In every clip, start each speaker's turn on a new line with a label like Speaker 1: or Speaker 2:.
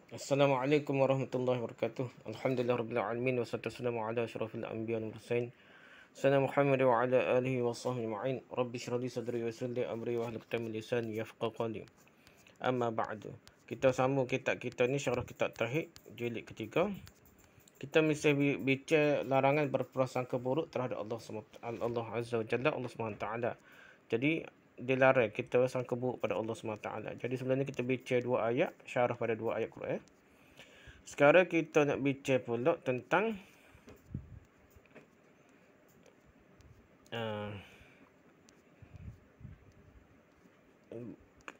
Speaker 1: Assalamualaikum warahmatullahi wabarakatuh. Alhamdulillah rabbil alamin wassalatu wassalamu ala asyrafil anbiya'i wal mursalin. Sayyidina Muhammad wa ala alihi wa sahbihi ajma'in. Rabbi shrah li sadri wa yassir li amri wa hlul 'uqdatam min lisani yafqahu qawli. Amma ba'du. Kita sambung kitab kita ni syarah kitab Tauhid jilid ketiga. Kita mesti bicara larangan berprasangka buruk terhadap Allah Azza wa Jalla, Allah Subhanahu wa taala. Jadi dilarang kita bersangka buruk pada Allah Subhanahu wa taala. Jadi sebelum ni kita bicara dua ayat, syarah pada dua ayat Quran. Sekarang kita nak bicara pula tentang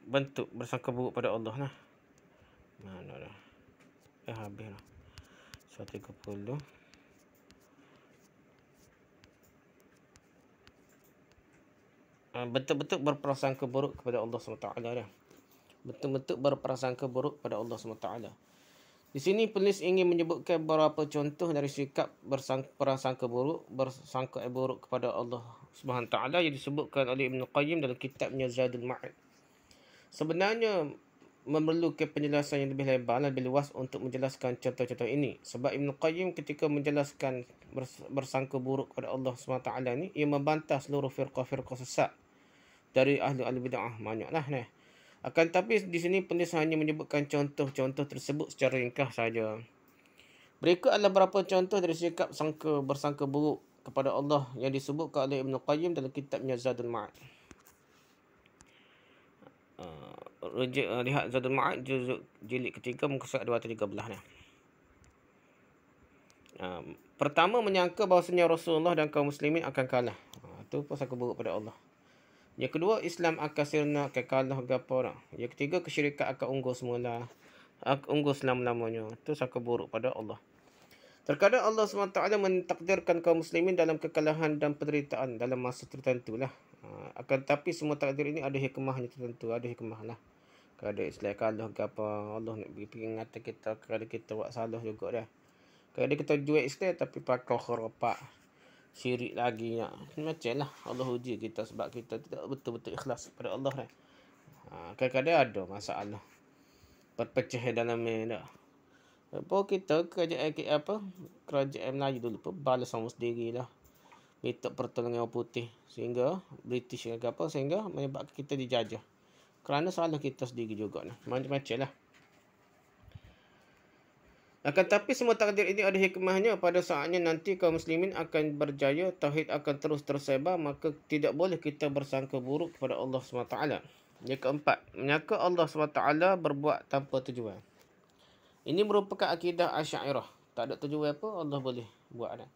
Speaker 1: bentuk bersangka buruk pada Allah lah. Mana dah? Habis lah. 130. Betul-betul berprasangka buruk kepada Allah SWT dah. Betul-betul berprasangka buruk kepada Allah SWT. Di sini penulis ingin menyebutkan beberapa contoh dari sikap bersangka buruk kepada Allah SWT yang disebutkan oleh Ibn Qayyim dalam kitabnya Zadul Ma'ad. Sebenarnya memerlukan penjelasan yang lebih lebar dan lebih luas untuk menjelaskan contoh-contoh ini. Sebab Ibn Qayyim ketika menjelaskan bersangka buruk kepada Allah SWT ni, ia membantah seluruh firqah-firqah sesat dari ahli bid'ah. Banyaklah ni. Akan tapi di sini penulis hanya menyebutkan contoh-contoh tersebut secara ringkas saja. Berikut adalah beberapa contoh dari sikap bersangka buruk kepada Allah yang disebutkan oleh Ibn Qayyim dalam kitabnya Zadul Ma'ad. Lihat Zadul Ma'ad jilid ketiga muka surat 213 ni. Pertama, menyangka bahawasanya Rasulullah dan kaum muslimin akan kalah. Itu prasangka buruk pada Allah. Yang kedua, Islam akan sirna, akan kalah gapo dah. Yang ketiga, kesyirikan akan unggul semula. Unggul selama-lamanya. Itu sangka buruk pada Allah. Terkadang Allah SWT mentakdirkan kaum muslimin dalam kekalahan dan penderitaan dalam masa tertentu lah. Akan tapi semua takdir ini ada hikmahnya tertentu. Ada hikmah lah. Kalau Islam kalah ke apa, Allah nak peringatan kita. Kalau kita buat salah juga dah. Kalau kita jual Islam tapi pakai khurafat, syirik lagi nak. Macam lah Allah uji kita sebab kita tidak betul-betul ikhlas pada Allah dah. Kadang-kadang ada masalah. Perpecah dalam ni dah. Apa kita kerajaan Melayu dulu pun balas sama sendiri lah. Minta pertolongan orang putih sehingga British ke apa sehingga menyebabkan kita dijajah. Kerana salah kita sendiri juga lah. Macam-macam lah. Akan tapi semua takdir ini ada hikmahnya. Pada saatnya nanti kaum muslimin akan berjaya, tauhid akan terus tersebar, maka tidak boleh kita bersangka buruk kepada Allah SWT. Yang keempat, menyangka Allah SWT berbuat tanpa tujuan. Ini merupakan akidah Asy'ariyah. Tak ada tujuan apa, Allah boleh buat dah.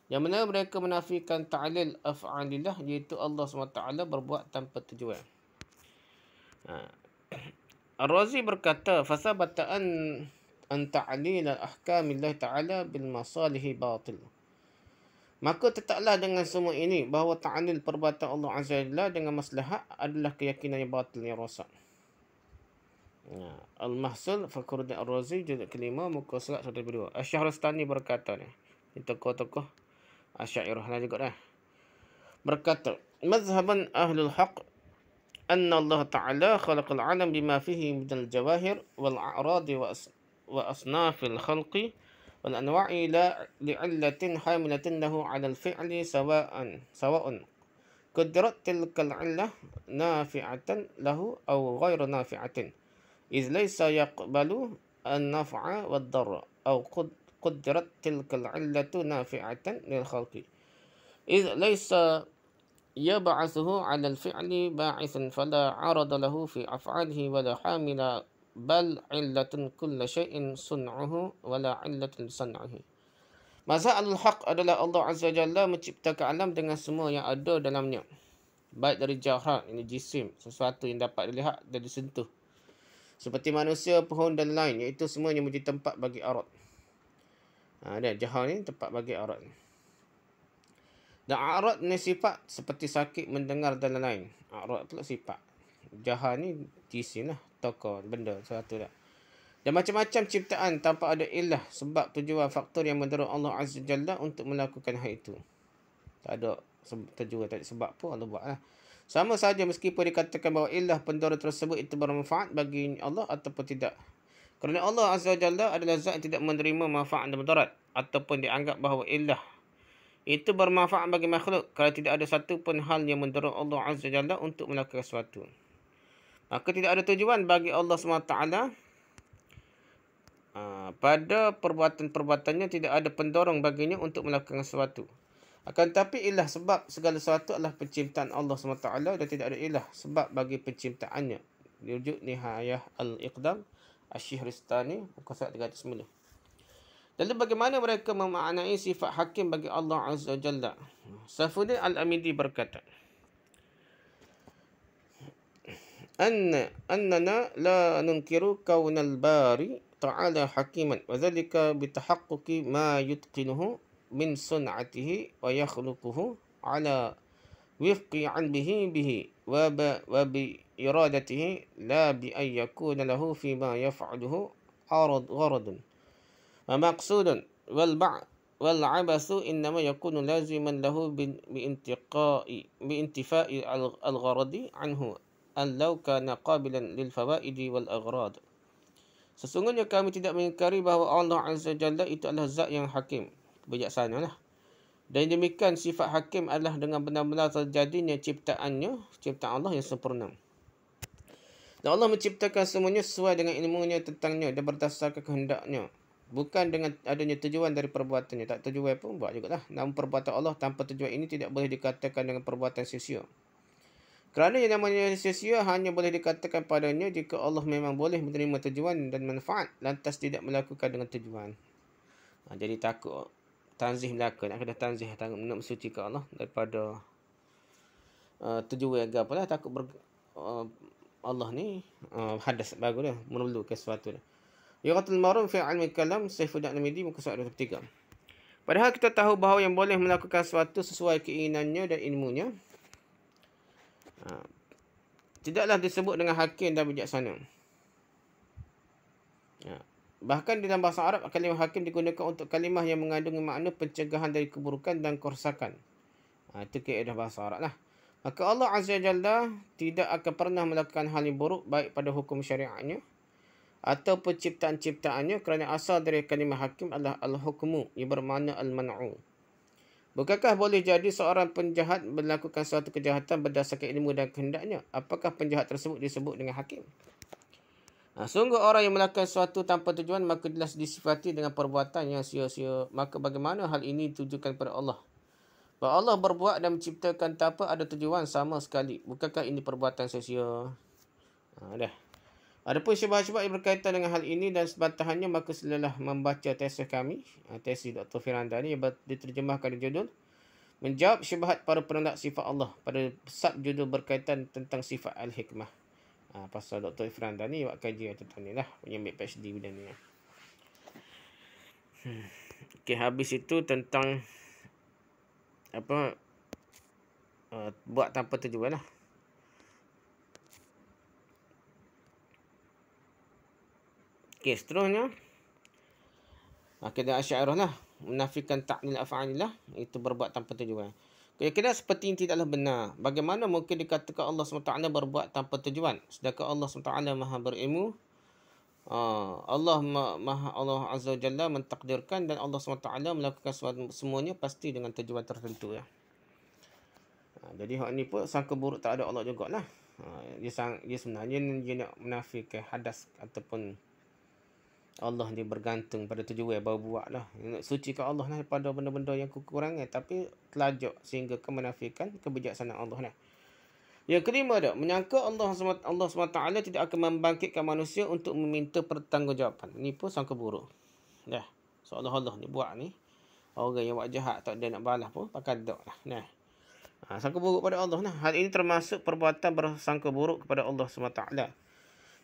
Speaker 1: Yang mana mereka menafikan ta'lil af'alillah, iaitu Allah SWT berbuat tanpa tujuan. Ar-Razi berkata, fasabata an ta'lil al-ahkamillah ta'ala bil masalihi batil. Maka tetaplah dengan semua ini bahawa ta'lil perbuatan Allah Azza wa Jalla dengan maslahat adalah keyakinan yang batil, yang rosak. Al-Mahsul Fakhruddin Ar-Razi jilid kelima muka surat 102. Asy-Syahrastani berkata ni, tokoh-tokoh Asy'ariyah lah juga dah. Berkata, mazhaban ahlul haq anna Allah Ta'ala khalaqal alam bima fihi minal jawahir wal a'radi wa asnafil khalqi wal anwa'i la li'illatin hamilatin lahu 'ala al-fi'li sawa'un qaddarat tilkal 'illah nafi'atan lahu aw ghairu nafi'atin إذ ليس يقبل النفع والضر أو قدرت تلك العلة نافعة للخلق إذ ليس يبعثه على الفعل باعثا فلا عرض له في أفعاله ولا حامل بل علة كل شيء صنعه ولا علة صنعه. Mazhab al-haq adalah Allah Azza wa Jalla menciptakan alam dengan semua yang ada dalamnya, baik dari jawhar, ini jisim, sesuatu yang dapat dilihat dan disentuh, seperti manusia, pohon dan lain, iaitu semuanya menjadi tempat bagi arad. Dan jahar ni tempat bagi arad. Dan arad ni sifat seperti sakit, mendengar dan lain-lain. Arad pula sifat. Jahar ni jisim lah, tokoh, benda, sesuatu lah. Dan macam-macam ciptaan tanpa ada ilah, sebab tujuan faktor yang mendorong Allah Azza Jalla untuk melakukan hal itu. Tak ada tujuan, tak ada sebab pun Allah buat lah. Sama saja meskipun dikatakan bahawa ilah pendorong tersebut itu bermanfaat bagi Allah ataupun tidak. Kerana Allah Azza wa Jalla adalah zat yang tidak menerima manfaat dan mudarat, ataupun dianggap bahawa ilah itu bermanfaat bagi makhluk, kalau tidak ada satu pun hal yang mendorong Allah Azza wa Jalla untuk melakukan sesuatu. Maka tidak ada tujuan bagi Allah SWT pada perbuatan-perbuatannya, tidak ada pendorong baginya untuk melakukan sesuatu. Akan tetapi ilah sebab segala sesuatu adalah penciptaan Allah SWT, dan tidak ada ilah sebab bagi penciptaannya. Dirujuk Nihayah Al-Iqdam Asy-Syihristani muka surat 309. Lalu bagaimana mereka memaknai sifat hakim bagi Allah Azza wa Jalla? Saifuddin Al-Amidi berkata, Annana la nunkiru kaunal bari ta'ala hakiman, wa dhalika bitahaqquqi ma yutqinuhu min sun'atihi wa yakhluquhu ala wifqi anbihi bihi wa bi iradatihi la bi an yakuna lahu fima yaf'aluhu gharadun wa maqsudun wal abasu innama yakunu laziman lahu bi intifa'i al gharadi anhu an law kana qabilan lil fawaidi wal aghrad. Sesungguhnya kami tidak mengingkari bahawa Allah Azza wa Jalla itu adalah zat yang hakim, bijaksana lah. Dan demikian sifat hakim adalah dengan benar-benar terjadinya ciptaan Allah yang sempurna. Dan Allah menciptakan semuanya sesuai dengan ilmunya tentangnya dan berdasarkan kehendaknya, bukan dengan adanya tujuan dari perbuatannya. Tak tujuan pun buat jugalah. Namun perbuatan Allah tanpa tujuan ini tidak boleh dikatakan dengan perbuatan sia-sia. Kerana yang namanya sia-sia hanya boleh dikatakan padanya jika Allah memang boleh menerima tujuan dan manfaat, lantas tidak melakukan dengan tujuan. Jadi takut tanzih Melaka, nak kena tanzih, nak mensucikan Allah daripada tujuan agama lah. Takut Allah ni hadas bagus dah, memerlukan sesuatu dah. Yaqatul Marum fi Ilmi Kalam Saifuddin Al-Amidi muka surat 23. Padahal kita tahu bahawa yang boleh melakukan sesuatu sesuai keinginannya dan ilmunya tidaklah disebut dengan hakim dan bijaksana. Bahkan dalam bahasa Arab, kalimah hakim digunakan untuk kalimah yang mengandungi makna pencegahan dari keburukan dan kerosakan. Itu kaedah bahasa Arab lah. Maka Allah Azza wa Jalla tidak akan pernah melakukan hal yang buruk, baik pada hukum syariatnya atau penciptaan-ciptaannya, kerana asal dari kalimah hakim adalah al-hukmu, yang bermakna al-man'u. Bukankah boleh jadi seorang penjahat melakukan suatu kejahatan berdasarkan ilmu dan kehendaknya? Apakah penjahat tersebut disebut dengan hakim? Sungguh orang yang melakukan sesuatu tanpa tujuan, maka jelas disifati dengan perbuatan yang sia-sia. Maka bagaimana hal ini ditujukan kepada Allah? Bahawa Allah berbuat dan menciptakan tanpa ada tujuan sama sekali. Bukankah ini perbuatan sia-sia? Dah. Adapun syubhat-syubhat yang berkaitan dengan hal ini dan sebantahannya, maka silalah membaca tesis kami, tesis Dr. Firanda ni, yang diterjemahkan di judul Menjawab Syubhat Para Penolak Sifat Allah, pada subjudul berkaitan tentang sifat Al-Hikmah. Pasal Dr. Firanda ni buat kajian tentang ni lah, punya ambil PhD bidang ni. Okay, habis itu tentang apa, buat tanpa tujuan lah. Okay, seterusnya akidah Asy'ariyah lah, menafikan ta'lil af'alillah, itu berbuat tanpa tujuan. Keyakinan seperti ini tidaklah benar. Bagaimana mungkin dikatakan Allah SWT berbuat tanpa tujuan, sedangkan Allah SWT maha berilmu. Allah Azza wa Jalla mentakdirkan, dan Allah SWT melakukan semuanya pasti dengan tujuan tertentu ya. Jadi hak ni pun sangka buruk tak ada Allah jugalah. Dia sebenarnya dia nak menafikan hadas ataupun Allah dia bergantung pada tujuan baru buat lah. Nak sucikan Allah lah daripada benda-benda yang kekurangan, tapi telajak sehingga kemenafikan kebijaksanaan Allah lah. Yang kelima dah, menyangka Allah SWT tidak akan membangkitkan manusia untuk meminta pertanggungjawaban. Ini pun sangka buruk. Dah, seolah-olah ni buat ni, orang yang buat jahat tak ada nak balas pun pakai dok lah. Nah, sangka buruk pada Allah lah. Hal ini termasuk perbuatan bersangka buruk kepada Allah SWT.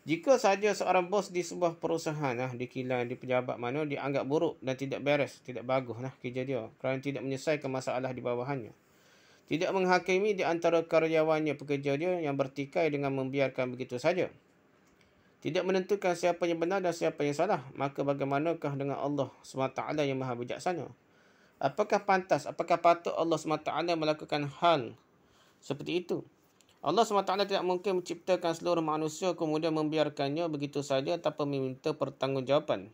Speaker 1: Jika saja seorang bos di sebuah perusahaan di kilang, di pejabat mana, dianggap buruk dan tidak beres, tidak bagus kerja dia kerana tidak menyelesaikan masalah di bawahannya, tidak menghakimi di antara karyawannya pekerja dia yang bertikai dengan membiarkan begitu saja, tidak menentukan siapa yang benar dan siapa yang salah, maka bagaimanakah dengan Allah SWT yang maha bijaksana? Apakah pantas, apakah patut Allah SWT melakukan hal seperti itu? Allah SWT tidak mungkin menciptakan seluruh manusia kemudian membiarkannya begitu saja tanpa meminta pertanggungjawaban.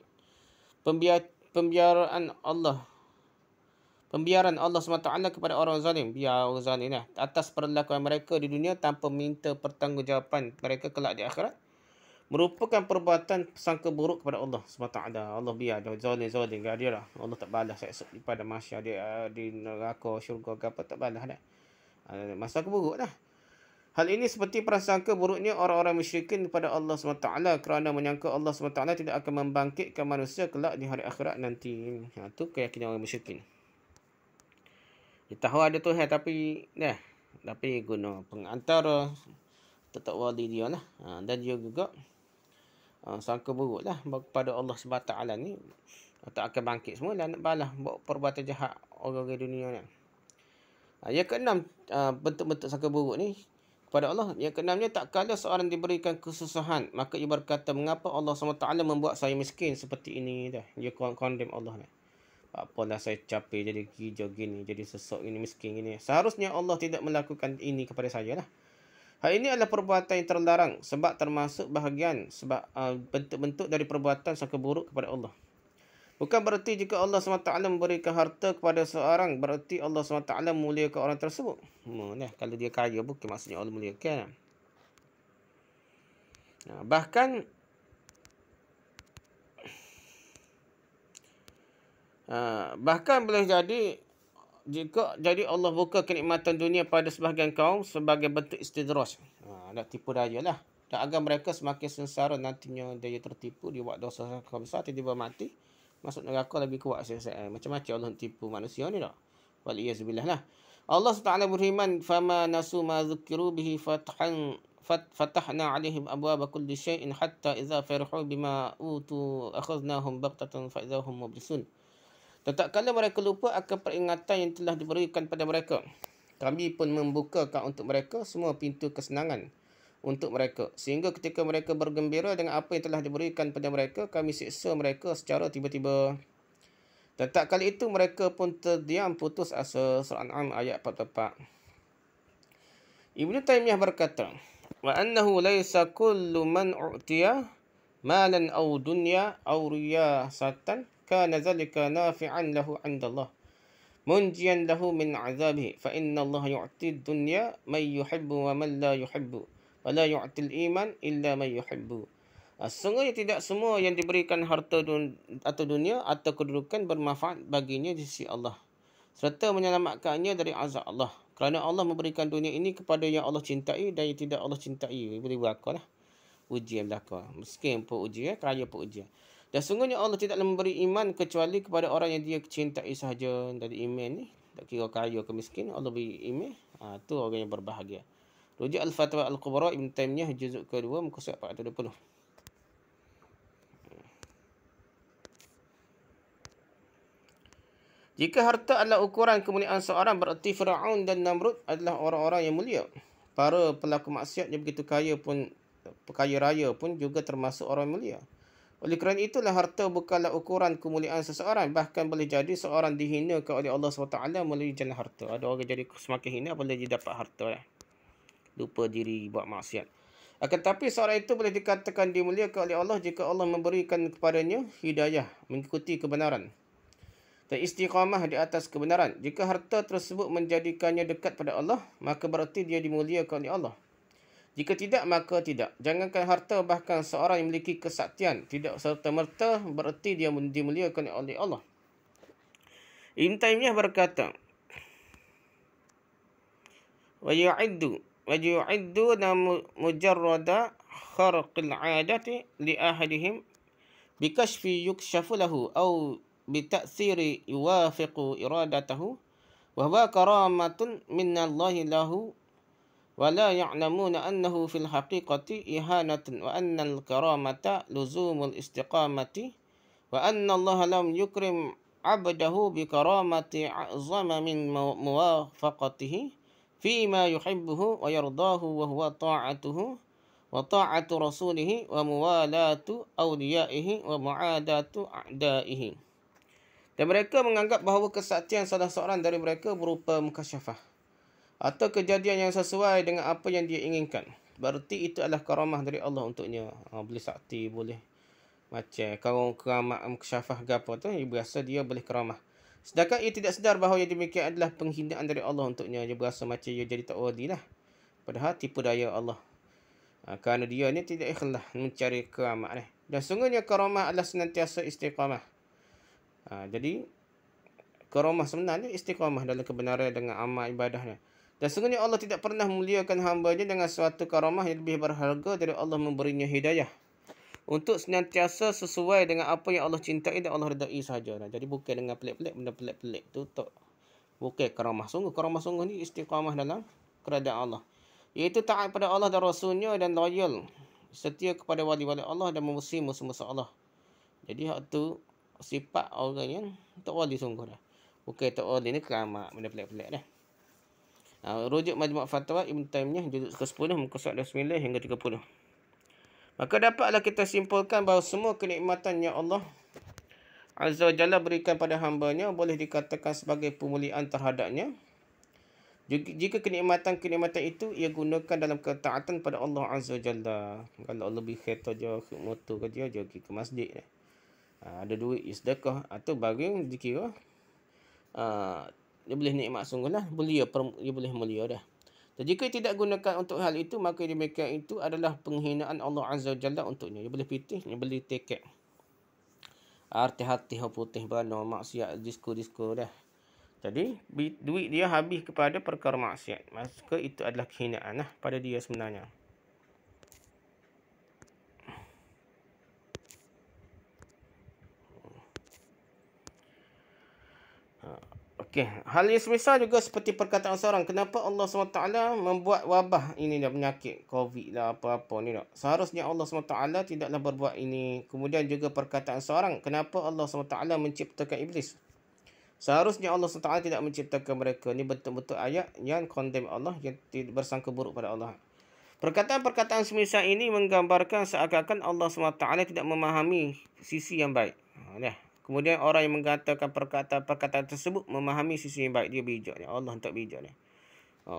Speaker 1: Pembiaran Allah SWT kepada orang zalim, biar orang zalim atas perlakuan mereka di dunia tanpa meminta pertanggungjawaban mereka kelak di akhirat merupakan perbuatan sangka buruk kepada Allah SWT. Allah biar dia zalim enggak dia lah. Allah tak balas esok pada mahsyar dia di neraka syurga ke apa tak balas dah. Masa keburuk dah. Hal ini seperti prasangka buruknya orang-orang musyrikin kepada Allah SWT kerana menyangka Allah SWT tidak akan membangkitkan manusia kelak di hari akhirat nanti. Itu keyakinan orang musyrikin. Dia tahu ada Tuhan tapi guna pengantara tetap wali dia lah. Dan dia juga sangka buruk lah kepada Allah SWT ni. Tak akan bangkit semua dan nak balas buat perbuatan jahat orang-orang dunia ni. Yang keenam, bentuk-bentuk sangka buruk ni kepada Allah. Yang keenamnya, tak kala seorang diberikan kesusahan, maka ia berkata, mengapa Allah SWT membuat saya miskin seperti ini dah. Dia condemn Allah ni. Apalah saya capek jadi hijau gini, jadi sesok gini, miskin gini. Seharusnya Allah tidak melakukan ini kepada saya lah. Hal ini adalah perbuatan yang terlarang sebab termasuk bahagian bentuk-bentuk dari perbuatan sangka buruk kepada Allah. Bukan berarti jika Allah SWT memberikan harta kepada seorang, berarti Allah SWT memuliakan orang tersebut. Kalau dia kaya, bukan maksudnya Allah muliakan. Bahkan boleh jadi, jika jadi Allah buka kenikmatan dunia pada sebahagian kaum sebagai bentuk istidraj. Nak tipu daya lah. Dan agar mereka semakin sengsara nantinya dia tertipu, dia buat dosa besar, tiba-tiba mati. Masuk neraka lebih kuat macam-macam Allah tipu manusia ni tak. Waliyazubillah lah. Allah SWT berfirman, "Fama nasu ma dzukiru bihi fatahna 'alaihim abwaaba kulli syai'in hatta idza farihu bima utu akhadnahum baghtatan fa idza hum mublisun." Tak kala mereka lupa akan peringatan yang telah diberikan pada mereka, kami pun membukakan untuk mereka semua pintu kesenangan untuk mereka. Sehingga ketika mereka bergembira dengan apa yang telah diberikan pada mereka, kami siksa mereka secara tiba-tiba. Dan tak kali itu mereka pun terdiam putus asa. Surah An'am ayat 44. Ibnu Taymiyah berkata, wa annahu laysa kullu man u'tiya malan aw dunya aw riyasatan kana dhalika nafi'an lahu 'inda Allah munjiyan lahu min 'adzabihi fa inna Allah yu'ti ad-dunya man yuhibbu wa man la yuhibbu wala yu'til iman illa man yuhibbu. Sesungguhnya tidak semua yang diberikan harta atau dunia atau kedudukan bermanfaat baginya di sisi Allah, serta menyelamatkannya dari azab Allah. Kerana Allah memberikan dunia ini kepada yang Allah cintai dan yang tidak Allah cintai. Boleh berlaku lah. Ujian berlaku. Miskin pun ujian, kaya pun ujian. Dan sesungguhnya Allah tidak memberi iman kecuali kepada orang yang dia cintai sahaja. Dari iman ni, tak kira kaya ke miskin, Allah beri iman. Itu orang yang berbahagia. Rujuk Al-Fatwa Al-Kubra Ibn Taymiyah juzuk kedua muka surat 420. Jika harta adalah ukuran kemuliaan seorang, berarti Firaun dan Namrud adalah orang-orang yang mulia. Para pelaku maksiat yang begitu kaya raya pun juga termasuk orang mulia. Oleh kerana itulah harta bukanlah ukuran kemuliaan seseorang. Bahkan boleh jadi seorang dihinakan oleh Allah SWT melalui jalan harta. Ada orang jadi semakin hina apabila dia dapat harta lah. Lupa diri buat maksiat. Akan tetapi seorang itu boleh dikatakan dimuliakan oleh Allah jika Allah memberikan kepadanya hidayah mengikuti kebenaran dan istiqamah di atas kebenaran. Jika harta tersebut menjadikannya dekat pada Allah, maka berarti dia dimuliakan oleh Allah. Jika tidak, maka tidak. Jangankan harta, bahkan seorang yang memiliki kesaktian tidak serta-merta berarti dia dimuliakan oleh Allah. Ibn Taymiyah berkata, wa yu'idduna mujarrada kharqil 'adati li ahadihim bikashfi yukshafu lahu aw bita'thiri yuwafiqu iradatahu wa huwa karamatun minallahi lahu wa la ya'lamuna annahu fil haqiqati ihanatun wa anna al-karamata luzumul istiqamati wa anna Allah lam yukrim 'abdahu bi karamati a'zama min muwafaqatihi fima yuhibbuhu wa yardahu wa huwa ta'atuhu wa ta'atu rasulihi wa muwalatu awliyaihi wa mu'adatu a'daihi. Dan mereka menganggap bahawa kesaktian salah seorang dari mereka berupa mukasyafah atau kejadian yang sesuai dengan apa yang dia inginkan, berarti itu adalah karamah dari Allah untuknya. Boleh sakti, boleh macam keramat kesyafah ke apa tu, biasa dia boleh karamah. Sedangkan ia tidak sedar bahawa yang demikian adalah penghinaan dari Allah untuknya. Dia berasa macam ia jadi tak wali lah. Padahal tipu daya Allah. Kerana dia ni tidak ikhlas mencari keramat ni. Dan sungguhnya karamah adalah senantiasa istiqamah. Jadi karamah sebenarnya istiqamah dalam kebenaran dengan amal ibadahnya. Dan sungguhnya Allah tidak pernah memuliakan hamba-Nya dengan suatu karamah yang lebih berharga dari Allah memberinya hidayah untuk senantiasa sesuai dengan apa yang Allah cintai dan Allah redai sahaja. Jadi bukan dengan pelik-pelik, benda pelik-pelik tu tak. Bukan karamah sungguh. Karamah sungguh ni istiqamah dalam keredaan Allah. Iaitu taat pada Allah dan Rasulnya dan loyal, setia kepada wali-wali Allah dan memusuhi musuh-musuh Allah. Jadi hak tu sifat orang yang tak wali sungguh dah. Bukan tak wali ni keramat, benda pelik-pelik dah. Rujuk Majmu' Fatwa Ibn Taymiyah juzuk ke-10 muka surat 29 hingga 30. Maka dapatlah kita simpulkan bahawa semua kenikmatan yang Allah Azza wa Jalla berikan pada hamba-Nya boleh dikatakan sebagai pemuliaan terhadapnya. Jika kenikmatan-kenikmatan itu ia gunakan dalam ketaatan pada Allah Azza wa Jalla. Kalau Allah beri kereta je, motor ke dia, pergi ke masjid. Ada duit, sedekah atau bagi yang dikira dia boleh nikmat sungguh lah. Dia boleh mulia dah. Dan jika tidak gunakan untuk hal itu, maka demikian itu adalah penghinaan Allah Azza wa Jalla untuknya. Dia boleh pitih, dia boleh tekek. Hati-hati putih berano, maksiat, disko dah. Jadi, duit dia habis kepada perkara maksiat. Maka itu adalah kehinaan lah pada dia sebenarnya. Okey, hal yang semisal juga seperti perkataan seorang, kenapa Allah SWT membuat wabah ini dah, penyakit COVID lah apa-apa ni dah. Seharusnya Allah SWT tidaklah berbuat ini. Kemudian juga perkataan seorang, kenapa Allah SWT menciptakan iblis. Seharusnya Allah SWT tidak menciptakan mereka. Ini betul-betul ayat yang condemn Allah, yang bersangka buruk pada Allah. Perkataan-perkataan semisal ini menggambarkan seakan-akan Allah SWT tidak memahami sisi yang baik. Kemudian orang yang mengatakan perkataan-perkataan tersebut memahami sisi yang baik. Dia bijak ni. Allah tak bijak ni.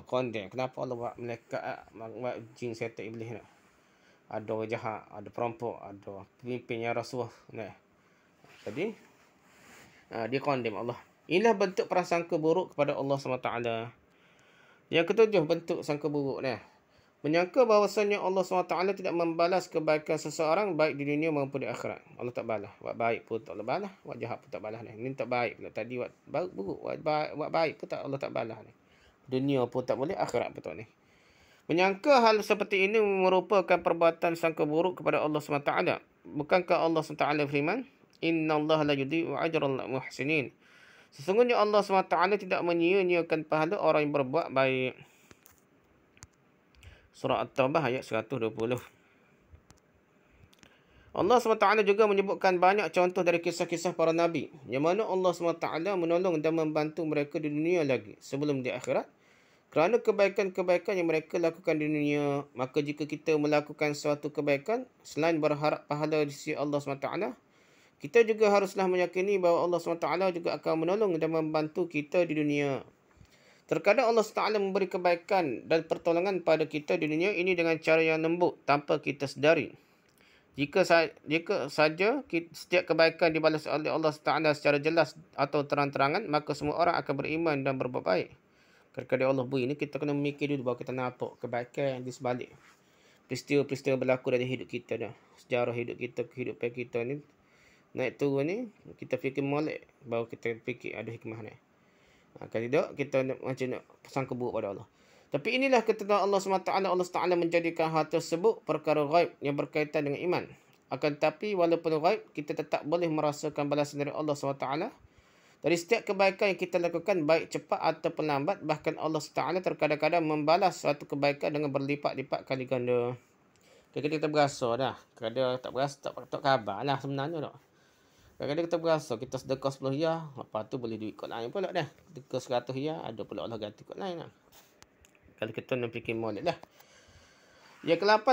Speaker 1: Condemn. Kenapa Allah buat malaikat, buat jin, syaitan, iblis ni? Ada orang jahat, ada perampok, ada pemimpin yang rasuah. Jadi, dia condemn Allah. Inilah bentuk prasangka buruk kepada Allah SWT. Yang ketujuh, bentuk sangka buruk ni. Menyangka bahawasanya Allah SWT tidak membalas kebaikan seseorang baik di dunia maupun di akhirat. Allah tak balas. Buat baik pun tak Allah balas. Buat jahat pun tak balas. Ini tak baik pula. Tadi buat buruk. Buat baik pun tak Allah tak balas. Dunia pun tak boleh. Akhirat pun tak boleh. Menyangka hal seperti ini merupakan perbuatan sangka buruk kepada Allah SWT. Bukankah Allah SWT firman, Inna Allah la yudhi'u ajral muhsinin. Sesungguhnya Allah SWT tidak menyia-nyiakan pahala orang yang berbuat baik. Surah At-Taubah ayat 120. Allah SWT juga menyebutkan banyak contoh dari kisah-kisah para Nabi, yang mana Allah SWT menolong dan membantu mereka di dunia lagi sebelum di akhirat. Kerana kebaikan-kebaikan yang mereka lakukan di dunia, maka jika kita melakukan suatu kebaikan, selain berharap pahala di sisi Allah SWT, kita juga haruslah meyakini bahawa Allah SWT juga akan menolong dan membantu kita di dunia. Terkadang Allah SWT memberi kebaikan dan pertolongan pada kita di dunia ini dengan cara yang lembut tanpa kita sedari. Jika saja setiap kebaikan dibalas oleh Allah SWT secara jelas atau terang-terangan, maka semua orang akan beriman dan berbuat baik. Kadang-kadang Allah beri ini, kita kena memikir dulu bahawa kita nampak kebaikan di sebalik. Peristiwa-peristiwa berlaku dalam hidup kita dah. Sejarah hidup kita, kehidupan kita ni, naik turun ni, kita fikir molek baru kita fikir ada hikmah ni. Kalau tidak, kita macam nak sangka buruk pada Allah. Tapi inilah ketentuan Allah SWT. Allah SWT menjadikan hal tersebut perkara ghaib yang berkaitan dengan iman. Akan tetapi, walaupun ghaib, kita tetap boleh merasakan balasan dari Allah SWT. Dari setiap kebaikan yang kita lakukan, baik cepat ataupun lambat, bahkan Allah SWT terkadang-kadang membalas suatu kebaikan dengan berlipat-lipat kali ganda. Kadang-kadang kita berasa dah. Kadang tak berasa, tak khabar lah sebenarnya tak. Kadang-kadang kita berasa kita sedekah 10 riyal, lepas tu boleh duit kot lain pula dah. Sedekah 100 riyal, ada pula Allah ganti kot lain lah. Kalau kita nak fikir molek dah. Yang ke-8,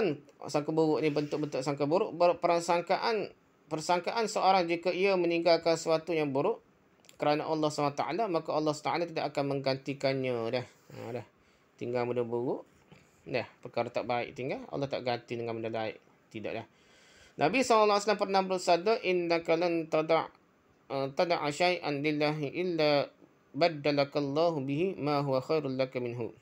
Speaker 1: sangka buruk ni, bentuk-bentuk sangka buruk. Persangkaan seorang jika ia meninggalkan sesuatu yang buruk kerana Allah SWT, maka Allah SWT tidak akan menggantikannya dah. Dah. tinggal benda buruk, perkara tak baik tinggal, Allah tak ganti dengan benda baik. Tidak dah. Nabi SAW pernah bersabda, innaka lan tada'a syai'an lillahi illa baddalakallahu bihi ma huwa khairul laka minhu.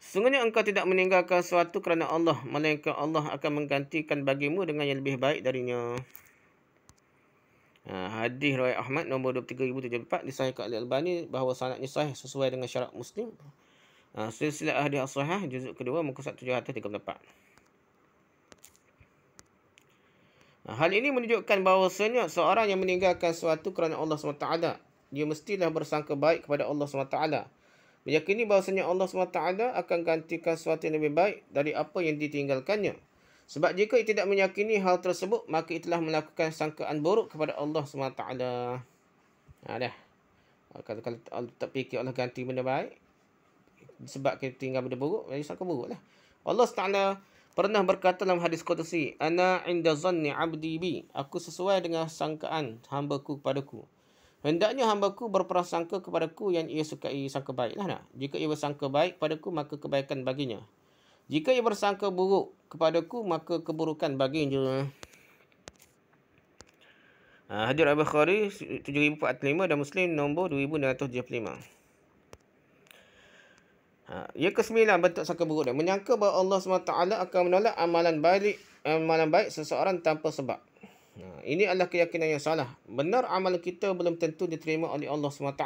Speaker 1: Sesungguhnya engkau tidak meninggalkan sesuatu kerana Allah, melainkan Allah akan menggantikan bagimu dengan yang lebih baik darinya. Hadis riwayat Ahmad nombor 23074 disahihkan oleh Albani bahawa sanadnya sahih sesuai dengan syarat Muslim. Silsilah Ahadits Shahihah juzuk kedua muka 734. Hal ini menunjukkan bahawasanya seorang yang meninggalkan sesuatu kerana Allah SWT, dia mestilah bersangka baik kepada Allah SWT. Meyakini bahawasanya Allah SWT akan gantikan sesuatu yang lebih baik dari apa yang ditinggalkannya. Sebab jika ia tidak meyakini hal tersebut, maka ia telah melakukan sangkaan buruk kepada Allah SWT. Kalau tak fikir Allah ganti benda baik, sebab kita tinggal benda buruk, jadi sangka buruk lah. Allah SWT pernah berkata dalam hadis Qudsi, Ana inda zanni abdi bi. Aku sesuai dengan sangkaan hambaku kepadaku. Hendaknya hambaku berprasangka kepadaku yang ia sukai sangka baik lah nak. Jika ia bersangka baik kepadaku, maka kebaikan baginya. Jika ia bersangka buruk kepadaku, maka keburukan baginya. Hadis Al-Bukhari 7045 dan Muslim nombor 2975. Yang ke-9 bentuk sangka buruk dia. Menyangka bahawa Allah SWT akan menolak amalan baik seseorang tanpa sebab. Ini adalah keyakinan yang salah. Benar amalan kita belum tentu diterima oleh Allah SWT.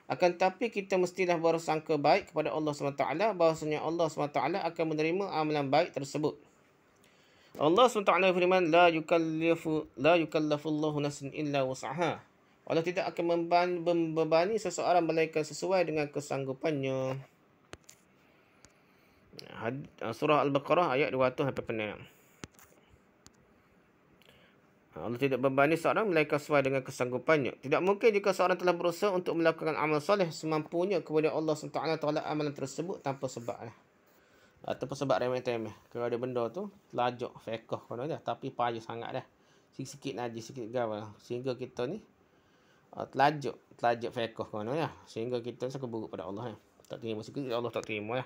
Speaker 1: Akan tetapi kita mestilah bersangka baik kepada Allah SWT bahawasanya Allah SWT akan menerima amalan baik tersebut. Allah SWT firman, La yukallafullahu nafsan illa wus'aha. Allah tidak akan membebani seseorang melainkan sesuai dengan kesanggupannya. Surah Al-Baqarah ayat 200 sampai 6. Allah tidak membebani seorang melainkan sesuai dengan kesanggupannya. Tidak mungkin jika seorang telah berusaha untuk melakukan amal soleh semampunya kepada Allah SWT tolak amalan tersebut tanpa sebab ataupun sebab remeh-temeh. Kalau ada benda tu lajuk fiqh kono dah, tapi payah sangat dah. Sikit-sikit najis, sikit gawa, sehingga kita ni terlajuk fiqh kono dah, sehingga kita sangka buruk pada Allah tak terima, sikit Allah tak terima .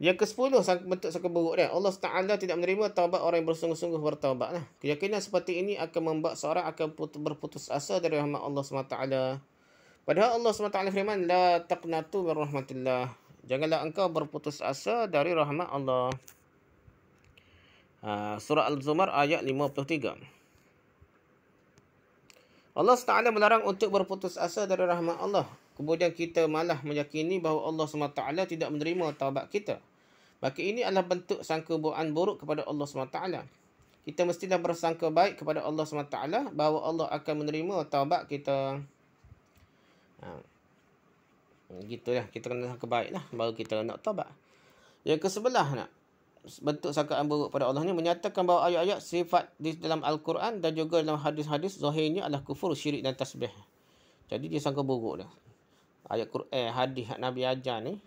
Speaker 1: Yang ke-10 bentuk sangka buruk dia, Allah SWT tidak menerima taubat orang yang bersungguh-sungguh bertaubat . Keyakinan seperti ini akan membuat seorang akan berputus asa dari rahmat Allah SWT. Padahal Allah SWT firman, La taqnatu min rahmatillah. Janganlah engkau berputus asa dari rahmat Allah. Surah Al-Zumar ayat 53. Allah SWT melarang untuk berputus asa dari rahmat Allah. Kemudian kita malah meyakini bahawa Allah SWT tidak menerima taubat kita. Maka ini adalah bentuk sangka-sangkaan buruk kepada Allah SWT. Kita mestilah bersangka baik kepada Allah SWT bahawa Allah akan menerima taubat kita. Gitulah, kita kena sangka baik lah baru kita nak taubat. Yang ke-11 bentuk sangkaan buruk pada Allah ni menyatakan bahawa ayat-ayat sifat di dalam Al-Quran dan juga dalam hadis-hadis zahirnya adalah kufur, syirik dan tasbih. Jadi dia sangka buruk dah. Ayat Quran, hadis Nabi ajar ni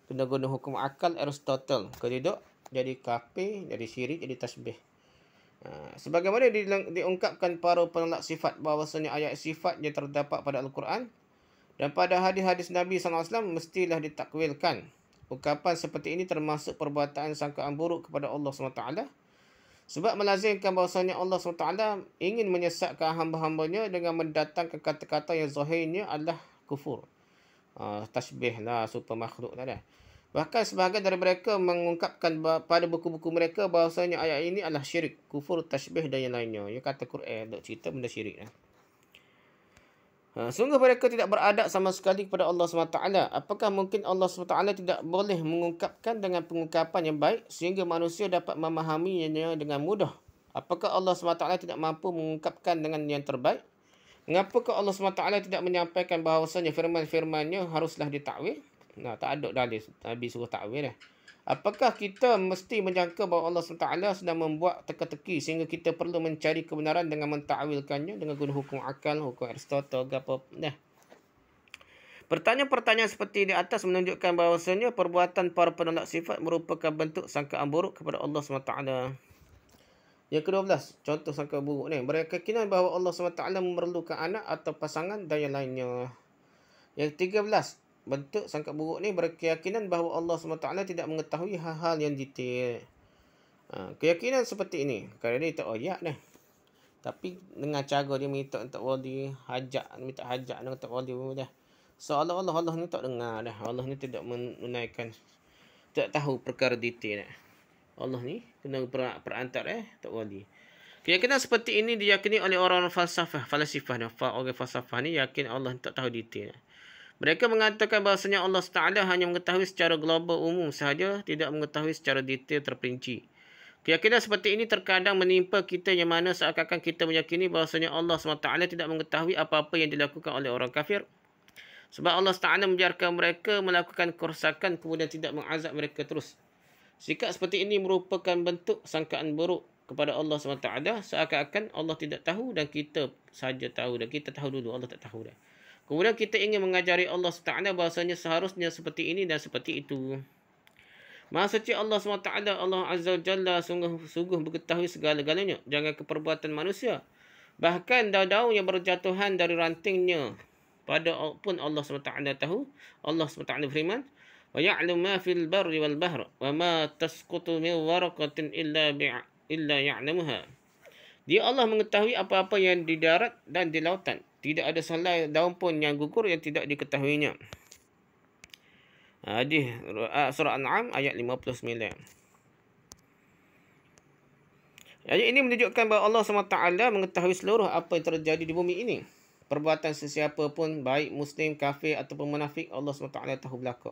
Speaker 1: kena guna hukum akal Aristotle. Kalau jadi kafir, jadi syirik, jadi tasbih. Sebagaimana diungkapkan para penolak sifat bahawasanya ayat sifat yang terdapat pada Al-Quran dan pada hadis-hadis Nabi SAW mestilah ditakwilkan. Ungkapan seperti ini termasuk perbuatan sangkaan buruk kepada Allah SWT. Sebab melazimkan bahawasanya Allah SWT ingin menyesatkan hamba-hambanya dengan mendatangkan kata-kata yang zahirnya adalah kufur. Tasbih lah, super makhluk dah. Bahkan sebahagian dari mereka mengungkapkan pada buku-buku mereka bahawasanya ayat ini adalah syirik, kufur, tasbih dan yang lainnya. Ia kata Quran, tak cerita benda syirik lah. Sungguh mereka tidak beradab sama sekali kepada Allah SWT. Apakah mungkin Allah SWT tidak boleh mengungkapkan dengan pengungkapan yang baik sehingga manusia dapat memahaminya dengan mudah? Apakah Allah SWT tidak mampu mengungkapkan dengan yang terbaik? Mengapakah Allah SWT tidak menyampaikan bahawasanya firman-firmannya haruslah ditakwil? Tak ada dalil Nabi suruh takwil dah. Apakah kita mesti menyangka bahawa Allah SWT sedang membuat teka-teki sehingga kita perlu mencari kebenaran dengan mentakwilkannya dengan guna hukum akal, hukum Aristotle, apa dah. Pertanyaan-pertanyaan seperti di atas menunjukkan bahawasanya perbuatan para penolak sifat merupakan bentuk sangkaan buruk kepada Allah SWT. Yang ke-12, contoh sangka buruk ni, berkeyakinan bahawa Allah SWT memerlukan anak atau pasangan dan yang lainnya. Yang 13, bentuk sangka buruk ni berkeyakinan bahawa Allah SWT tidak mengetahui hal-hal yang detail. Keyakinan seperti ini, kerana dia tak ayat dah. Tapi dengan cara dia minta wali minta hajat dengan tak wali dah. Seolah-olah Allah ni tak dengar dah. Allah ni tidak menunaikan, tak tahu perkara detail dah. Allah ni kena perantar tak wali. Keyakinan seperti ini diyakini oleh orang falsafah. Orang falsafah ni yakin Allah tak tahu detail. Mereka mengatakan bahasanya Allah Taala hanya mengetahui secara global umum sahaja, tidak mengetahui secara detail terperinci. Keyakinan seperti ini terkadang menimpa kita yang mana seakan-akan kita meyakini bahasanya Allah SWT tidak mengetahui apa-apa yang dilakukan oleh orang kafir. Sebab Allah Taala membiarkan mereka melakukan kerosakan kemudian tidak mengazab mereka terus. Sikap seperti ini merupakan bentuk sangkaan buruk kepada Allah SWT, seakan-akan Allah tidak tahu dan kita saja tahu, dan kita tahu dulu, Allah tak tahu dah. Kemudian kita ingin mengajari Allah SWT bahasanya seharusnya seperti ini dan seperti itu. Maha suci Allah SWT, Allah Azza wa Jalla sungguh mengetahui segala-galanya, jangan keperbuatan manusia. Bahkan daun-daun yang berjatuhan dari rantingnya pada pun Allah SWT tahu. Allah SWT firman, wa ya'lamu ma fil barri wal bahr wa ma tasqutu min waraqatin illa ya'lamuha. Dia Allah mengetahui apa-apa yang di darat dan di lautan. Tidak ada sehelai daun pun yang gugur yang tidak diketahuinya. Hadis surah An'am ayat 59. Ayat ini menunjukkan bahawa Allah SWT mengetahui seluruh apa yang terjadi di bumi ini. Perbuatan sesiapa pun, baik Muslim, kafir ataupun munafik, Allah SWT tahu belaka.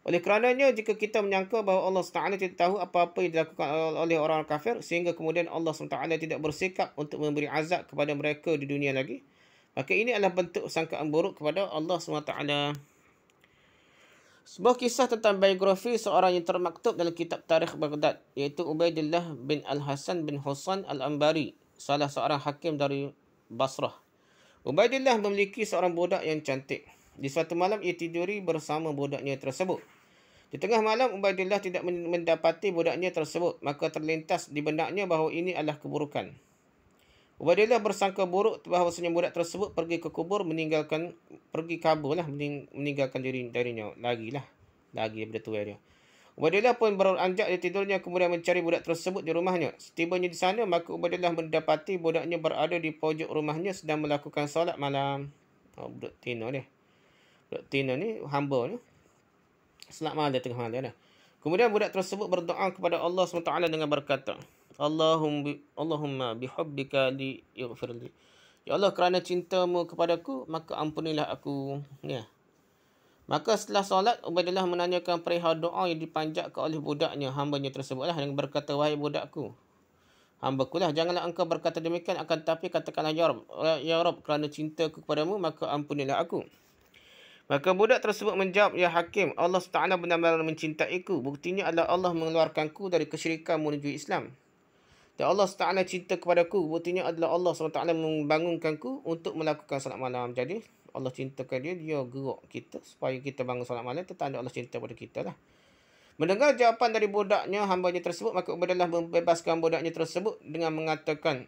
Speaker 1: Oleh kerananya, jika kita menyangka bahawa Allah SWT tidak tahu apa-apa yang dilakukan oleh orang kafir, sehingga kemudian Allah SWT tidak bersikap untuk memberi azab kepada mereka di dunia lagi, maka ini adalah bentuk sangkaan buruk kepada Allah SWT. Sebuah kisah tentang biografi seorang yang termaktub dalam kitab Tarikh Baghdad, iaitu Ubaidillah bin Al-Hasan bin Husain Al-Ambari, salah seorang hakim dari Basrah. Ubaidillah memiliki seorang budak yang cantik. Di suatu malam ia tiduri bersama budaknya tersebut. Di tengah malam Ubaidillah tidak mendapati budaknya tersebut, maka terlintas di benaknya bahawa ini adalah keburukan. Ubaidillah bersangka buruk bahawasanya budak tersebut pergi ke kubur, meninggalkan darinya. Lagi daripada tua dia. Ubaidillah pun beranjak dari tidurnya kemudian mencari budak tersebut di rumahnya. Setibanya di sana, maka Ubaidillah mendapati budaknya berada di pojok rumahnya sedang melakukan solat malam. Budak tina ni hamba ni. Solat malam tengah malam dah. Kemudian budak tersebut berdoa kepada Allah SWT dengan berkata, Allahumma bihubbika li yaghfirli. Ya Allah, kerana cintamu kepadaku, maka ampunilah aku. Ya. Maka setelah solat, Ubaidillah menanyakan perihal doa yang dipanjatkan oleh budaknya, hambanya tersebutlah, dengan berkata, wahai budakku, hambakulah, janganlah engkau berkata demikian, akan tetapi katakanlah, ya Rabb, kerana cintaku kepadamu, maka ampunilah aku. Maka budak tersebut menjawab, ya Hakim, Allah SWT benar-benar mencintaiku. Buktinya adalah Allah mengeluarkanku dari kesyirikan menuju Islam. Dan Allah SWT cinta kepadaku. Buktinya adalah Allah SWT membangunkanku untuk melakukan salat malam. Jadi Allah cintakan dia gerak kita supaya kita bangun salat malam. Itu tanda Allah cinta pada kita lah. Mendengar jawapan dari budaknya, hambanya tersebut, maka Ubaidillah membebaskan budaknya tersebut dengan mengatakan,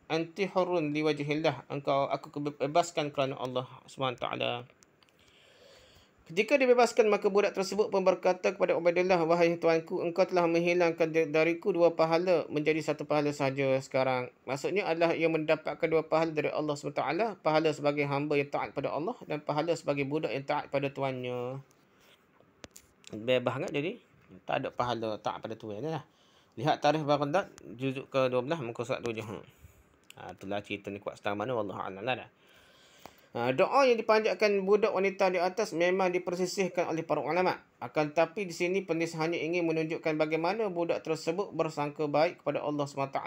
Speaker 1: Anti hurun liwajhillah, aku bebaskan kerana Allah SWT. Ketika dibebaskan, maka budak tersebut pun berkata kepada Ubaidillah, wahai tuanku, engkau telah menghilangkan dariku 2 pahala menjadi 1 pahala sahaja sekarang. Maksudnya adalah ia mendapatkan 2 pahala dari Allah SWT, pahala sebagai hamba yang taat pada Allah dan pahala sebagai budak yang taat pada tuannya. Bebas kan, jadi tak ada pahala taat pada tuannya lah. Lihat Tarikh Baghdad juzuk ke-12 muka surat 7. Itulah cerita ni kuat setengah mana, wallahu'alam lah dah. Doa yang dipanjatkan budak wanita di atas memang dipersisihkan oleh para ulama. Akan tetapi di sini penulis hanya ingin menunjukkan bagaimana budak tersebut bersangka baik kepada Allah SWT.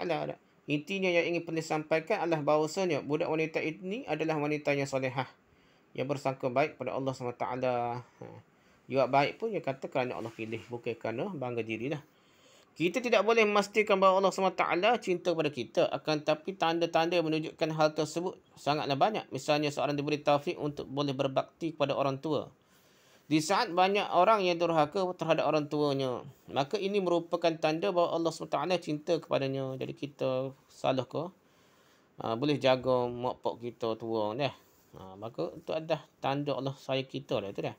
Speaker 1: Intinya yang ingin penulis sampaikan adalah bahawasanya budak wanita ini adalah wanita yang solehah, yang bersangka baik kepada Allah SWT. Juga baik pun dia kata kerana Allah pilih, bukan kerana bangga dirilah. Kita tidak boleh memastikan bahawa Allah SWT cinta kepada kita. Akan tetapi tanda-tanda yang menunjukkan hal tersebut sangatlah banyak. Misalnya seorang diberi taufik untuk boleh berbakti kepada orang tua. Di saat banyak orang yang durhaka terhadap orang tuanya, maka ini merupakan tanda bahawa Allah SWT cinta kepadanya. Jadi kita salah ke? Boleh jaga mak pak kita tua dah. Maka itu ada tanda Allah sayang kita dah tu dah.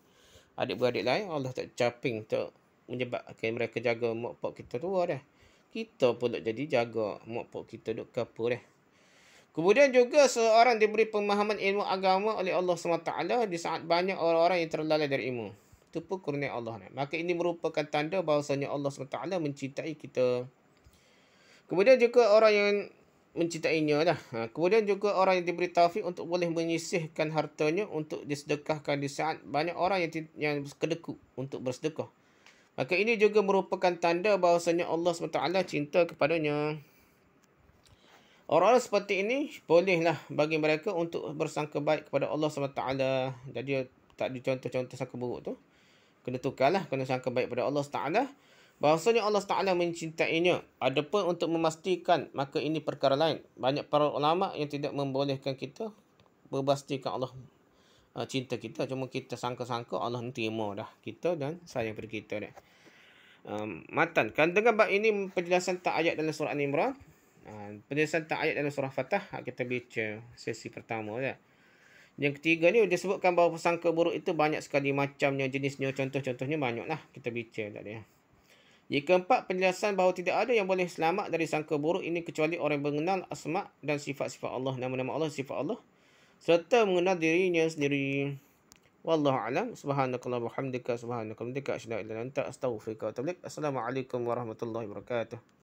Speaker 1: Adik-beradik lain Allah tak caping untuk menyebabkan mereka jaga mak pak kita tua dah. Kita pula jadi jaga mak pak kita duk kapur dah. Kemudian juga seorang diberi pemahaman ilmu agama oleh Allah SWT di saat banyak orang-orang yang terlalai dari ilmu. Itu pun kurnia Allah. Maka ini merupakan tanda bahawasanya Allah SWT mencintai kita. Kemudian juga orang yang mencintainya dah. Kemudian juga orang yang diberi taufik untuk boleh menyisihkan hartanya untuk disedekahkan di saat banyak orang yang kedekut untuk bersedekah. Maka ini juga merupakan tanda bahawasanya Allah SWT cinta kepadanya. Orang-orang seperti ini bolehlah bagi mereka untuk bersangka baik kepada Allah SWT. Jadi tak ada contoh-contoh sangka buruk tu. Kena tukarlah, kena sangka baik kepada Allah SWT. Bahawasanya Allah Ta'ala mencintainya. Adapun untuk memastikan, maka ini perkara lain. Banyak para ulama yang tidak membolehkan kita berpastikan Allah cinta kita. Cuma kita sangka-sangka Allah terima dah kita dan sayang pada kita dah. Matan. Kan dengan bab ini penjelasan tak ayat dalam surah Al-Imran. Penjelasan tak ayat dalam surah Fatah. Kita baca sesi pertama dah. Yang ketiga ni disebutkan bahawa persangka buruk itu banyak sekali macamnya, jenisnya, contoh-contohnya banyak lah. Kita baca tak dia. Yang keempat, penjelasan bahawa tidak ada yang boleh selamat dari sangka buruk ini kecuali orang yang mengenal asma' dan sifat-sifat Allah, nama-nama Allah, sifat Allah, serta mengenal dirinya sendiri. Wallahu a'lam. Subhanakallah wa hamdika, subhanakallah wa hamdika, asyhadu an la ilaha illa anta, astaghfiruka wa atubu ilaik. Assalamualaikum warahmatullahi wabarakatuh.